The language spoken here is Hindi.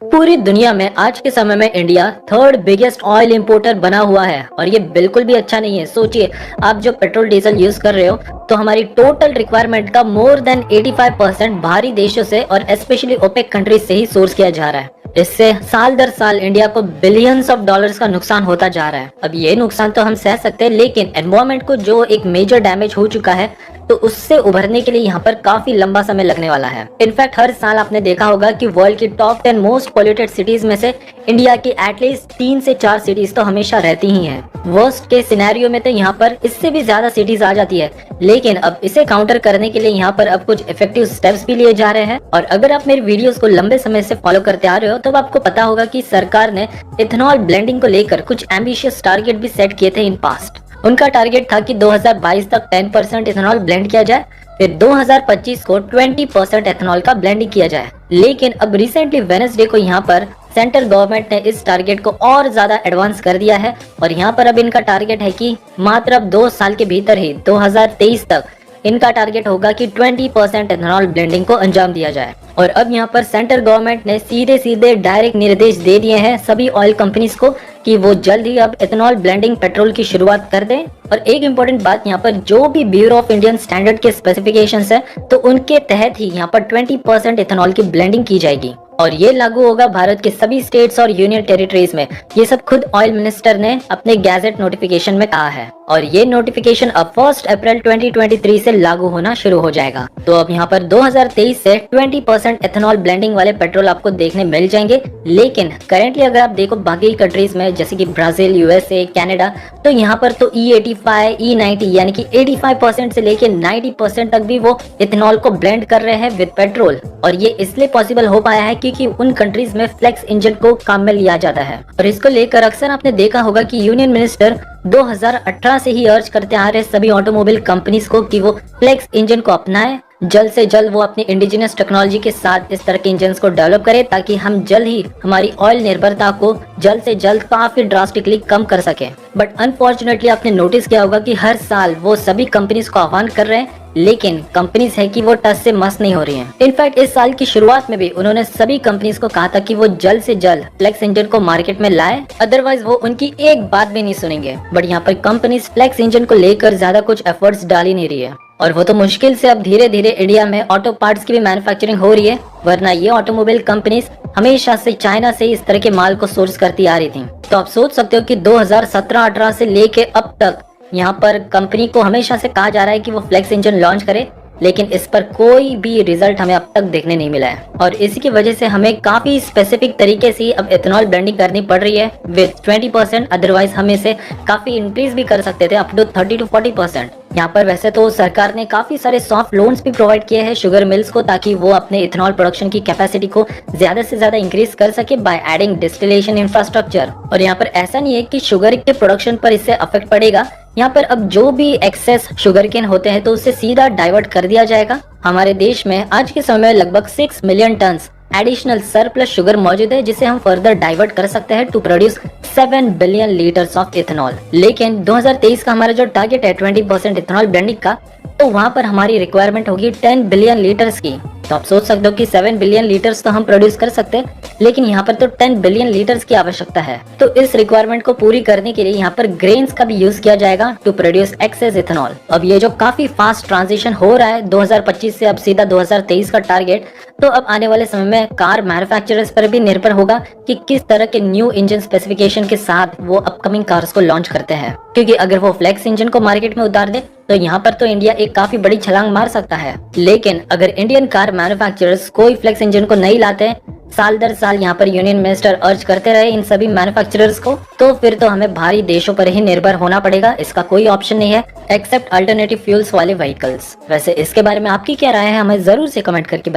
पूरी दुनिया में आज के समय में India third biggest oil importer बना हुआ है और ये बिल्कुल भी अच्छा नहीं है। सोचिए, आप जो पेट्रोल डीजल यूज कर रहे हो तो हमारी टोटल रिक्वायरमेंट का मोर देन 85% बाहरी देशों से और स्पेशली ओपेक कंट्रीज से ही सोर्स किया जा रहा है। इससे साल दर साल इंडिया को बिलियंस ऑफ डॉलर्स का नुकसान होता जा रहा है। अब ये नुकसान तो हम सह सकते हैं, लेकिन एनवायरमेंट को जो एक मेजर डैमेज हो चुका है तो उससे उभरने के लिए यहाँ पर काफी लंबा समय लगने वाला है। इनफैक्ट हर साल आपने देखा होगा कि वर्ल्ड की टॉप 10 मोस्ट पॉल्यूटेड सिटीज में से इंडिया की एटलीस्ट 3 से 4 सिटीज तो हमेशा रहती ही हैं। वर्स्ट के सिनेरियो में तो यहाँ पर इससे भी ज्यादा सिटीज आ जाती है, लेकिन अब इसे काउंटर करने के लिए यहाँ पर अब कुछ इफेक्टिव स्टेप्स भी लिए जा रहे हैं। और अगर आप मेरी वीडियोस को लंबे समय से फॉलो करते आ रहे हो तो आपको पता होगा कि सरकार ने इथेनॉल ब्लेंडिंग को लेकर कुछ एम्बिशियस टारगेट भी सेट किए थे इन पास्ट। उनका टारगेट था कि 2022 तक 10% इथेनॉल ब्लेंड किया जाए, फिर 2025 को 20% एथेनॉल का ब्लेंडिंग किया जाए। लेकिन अब रिसेंटली वेडनेसडे को यहाँ पर सेंट्रल गवर्नमेंट ने इस टारगेट को और ज्यादा एडवांस कर दिया है और यहाँ पर अब इनका टारगेट है कि मात्र अब 2 साल के भीतर ही 2023 तक इनका टारगेट होगा कि 20% एथेनॉल ब्लेंडिंग को अंजाम दिया जाए। और अब यहाँ पर सेंट्रल गवर्नमेंट ने सीधे सीधे डायरेक्ट निर्देश दे दिए हैं सभी ऑयल कंपनीज को कि वो जल्द ही अब एथेनॉल ब्लेंडिंग पेट्रोल की शुरुआत कर दें। और एक इम्पोर्टेंट बात, यहाँ पर जो भी ब्यूरो ऑफ इंडियन स्टैंडर्ड के स्पेसिफिकेशंस है तो उनके तहत ही यहाँ पर 20% एथेनॉल की ब्लेंडिंग की जाएगी और ये लागू होगा भारत के सभी स्टेट्स और यूनियन टेरिटरीज में। ये सब खुद ऑयल मिनिस्टर ने अपने गैजेट नोटिफिकेशन में कहा है और ये नोटिफिकेशन अब 1 अप्रैल 2023 से लागू होना शुरू हो जाएगा। तो अब यहाँ पर 2023 से 20% एथेनॉल ब्लेंडिंग वाले पेट्रोल आपको देखने मिल जाएंगे। लेकिन करेंटली अगर आप देखो बाकी कंट्रीज में जैसे कि ब्राजील, यूएसए, कनाडा, तो यहाँ पर तो E85, E90 यानी कि 85% से लेके 90% तक भी वो इथेनॉल को ब्लेंड कर रहे हैं विद पेट्रोल। और ये इसलिए पॉसिबल हो पाया है क्योंकि उन कंट्रीज में फ्लेक्स इंजन को काम में लिया जाता है। और इसको लेकर अक्सर आपने देखा होगा कि यूनियन मिनिस्टर 2018 से ही अर्ज करते आ रहे सभी ऑटोमोबाइल कंपनीज को कि वो फ्लेक्स इंजन को अपनाएं। जल्द से जल्द वो अपनी इंडिजिनस टेक्नोलॉजी के साथ इस तरह के इंजन को डेवलप करें ताकि हम जल्द ही हमारी ऑयल निर्भरता को जल्द से जल्द काफी ड्रास्टिकली कम कर सकें। बट अनफॉर्चुनेटली आपने नोटिस किया होगा कि हर साल वो सभी कंपनीज को आह्वान कर रहे हैं, लेकिन कंपनीज है कि वो टस से मस नहीं हो रही हैं। इनफैक्ट इस साल की शुरुआत में भी उन्होंने सभी कंपनीज को कहा था कि वो जल्द से जल्द फ्लेक्स इंजन को मार्केट में लाए, अदरवाइज वो उनकी एक बात भी नहीं सुनेंगे। बट यहाँ पर कंपनीज फ्लेक्स इंजन को लेकर ज्यादा कुछ एफर्ट्स डाल ही नहीं रही है और वो तो मुश्किल से अब धीरे धीरे इंडिया में ऑटो पार्ट्स की भी मैन्युफैक्चरिंग हो रही है, वरना ये ऑटोमोबाइल कंपनीज हमेशा से चाइना से इस तरह के माल को सोर्स करती आ रही थी। तो आप सोच सकते हो कि 2017-18 से लेके अब तक यहाँ पर कंपनी को हमेशा से कहा जा रहा है कि वो फ्लेक्स इंजन लॉन्च करे, लेकिन इस पर कोई भी रिजल्ट हमें अब तक देखने नहीं मिला है। और इसी की वजह से हमें काफी स्पेसिफिक तरीके से अब एथेनॉल ब्लेंडिंग करनी पड़ रही है विद 20%, अदरवाइज हम इसे काफी इंक्रीज भी कर सकते थे अप टू 30 to 40%। यहाँ पर वैसे तो सरकार ने काफी सारे सॉफ्ट लोन्स भी प्रोवाइड किए हैं शुगर मिल्स को, ताकि वो अपने इथेनॉल प्रोडक्शन की कैपेसिटी को ज्यादा से ज्यादा इंक्रीज कर सके बाय एडिंग डिस्टिलेशन इंफ्रास्ट्रक्चर। और यहाँ पर ऐसा नहीं है कि शुगर के प्रोडक्शन पर इससे अफेक्ट पड़ेगा। यहाँ पर अब जो भी एक्सेस शुगर केन होते हैं तो उससे सीधा डाइवर्ट कर दिया जाएगा। हमारे देश में आज के समय में लगभग 6 million ton additional surplus sugar मौजूद है, जिसे हम फर्दर डाइवर्ट कर सकते हैं to produce 7 billion litres of ethanol. लेकिन 2023 का हमारा जो टारगेट है 20% इथेनॉल ब्लेंडिंग का, तो वहाँ पर हमारी रिक्वायरमेंट होगी 10 बिलियन लीटर्स की। तो आप सोच सकते हो कि 7 बिलियन लीटर्स तो हम प्रोड्यूस कर सकते हैं, लेकिन यहाँ पर तो 10 बिलियन लीटर्स की आवश्यकता है। तो इस रिक्वायरमेंट को पूरी करने के लिए यहाँ पर ग्रेन्स का भी यूज किया जाएगा टू प्रोड्यूस एक्सेस इथेनॉल। अब ये जो काफी फास्ट ट्रांजिशन हो रहा है 2025 से अब सीधा 2023 का टारगेट, तो अब आने वाले समय में कार मैन्युफैक्चरर्स पर भी निर्भर होगा कि किस तरह के न्यू इंजन स्पेसिफिकेशन के साथ वो अपकमिंग कार्स को लॉन्च करते हैं। क्योंकि अगर वो फ्लेक्स इंजन को मार्केट में उतार दे तो यहाँ पर तो इंडिया एक काफी बड़ी छलांग मार सकता है। लेकिन अगर इंडियन कार मैन्युफैक्चरर्स कोई फ्लेक्स इंजन को नहीं लाते, साल दर साल यहाँ पर यूनियन मिनिस्टर अर्ज करते रहे इन सभी मैन्युफैक्चरर्स को, तो फिर तो हमें बाहरी देशों पर ही निर्भर होना पड़ेगा। इसका कोई ऑप्शन नहीं है एक्सेप्ट अल्टरनेटिव फ्यूल्स वाले व्हीकल्स। वैसे इसके बारे में आपकी क्या राय है, हमें जरूर से कमेंट करके बताएं।